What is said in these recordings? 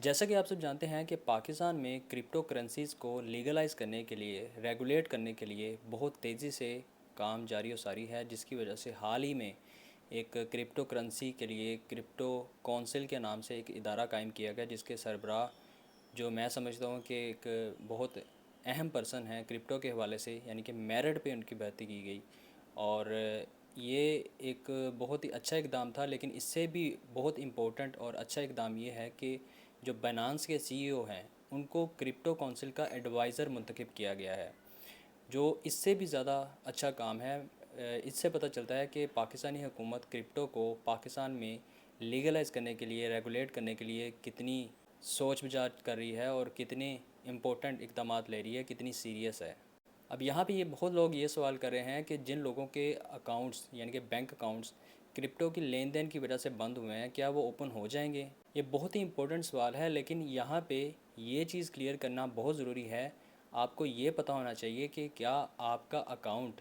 जैसा कि आप सब जानते हैं कि पाकिस्तान में क्रिप्टो करेंसीज़ को लीगलाइज़ करने के लिए, रेगुलेट करने के लिए बहुत तेज़ी से काम जारी और सारी है, जिसकी वजह से हाल ही में एक क्रिप्टो करेंसी के लिए क्रिप्टो काउंसिल के नाम से एक इदारा कायम किया गया, जिसके सरबराह जो मैं समझता हूँ कि एक बहुत अहम पर्सन है क्रिप्टो के हवाले से, यानी कि मेरिट पे उनकी भर्ती की गई। और ये एक बहुत ही अच्छा इकदाम था, लेकिन इससे भी बहुत इम्पोर्टेंट और अच्छा इकदाम ये है कि जो बाइनेंस के सीईओ हैं उनको क्रिप्टो काउंसिल का एडवाइज़र मुंतखब किया गया है, जो इससे भी ज़्यादा अच्छा काम है। इससे पता चलता है कि पाकिस्तानी हुकूमत क्रिप्टो को पाकिस्तान में लीगलाइज़ करने के लिए, रेगुलेट करने के लिए कितनी सोच विचार कर रही है और कितने इम्पोर्टेंट इक़दामात ले रही है, कितनी सीरियस है। अब यहाँ पे ये बहुत लोग ये सवाल कर रहे हैं कि जिन लोगों के अकाउंट्स यानी कि बैंक अकाउंट्स क्रिप्टो की लेन देन की वजह से बंद हुए हैं, क्या वो ओपन हो जाएंगे? ये बहुत ही इंपॉर्टेंट सवाल है, लेकिन यहाँ पे ये चीज़ क्लियर करना बहुत ज़रूरी है। आपको ये पता होना चाहिए कि क्या आपका अकाउंट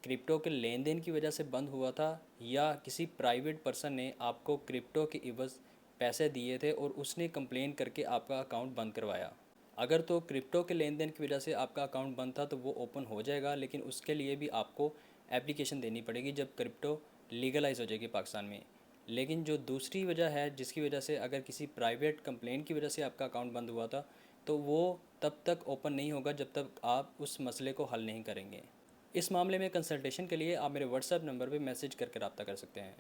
क्रिप्टो के लेन देन की वजह से बंद हुआ था, या किसी प्राइवेट पर्सन ने आपको क्रिप्टो के इवज़ पैसे दिए थे और उसने कंप्लेन करके आपका अकाउंट बंद करवाया। अगर तो क्रिप्टो के लेन देन की वजह से आपका अकाउंट बंद था तो वो ओपन हो जाएगा, लेकिन उसके लिए भी आपको एप्लीकेशन देनी पड़ेगी जब क्रिप्टो लीगलाइज़ हो जाएगी पाकिस्तान में। लेकिन जो दूसरी वजह है जिसकी वजह से, अगर किसी प्राइवेट कंप्लेंट की वजह से आपका अकाउंट बंद हुआ था, तो वो तब तक ओपन नहीं होगा जब तक आप उस मसले को हल नहीं करेंगे। इस मामले में कंसल्टेशन के लिए आप मेरे व्हाट्सएप नंबर पर मैसेज करके रब्ता कर सकते हैं।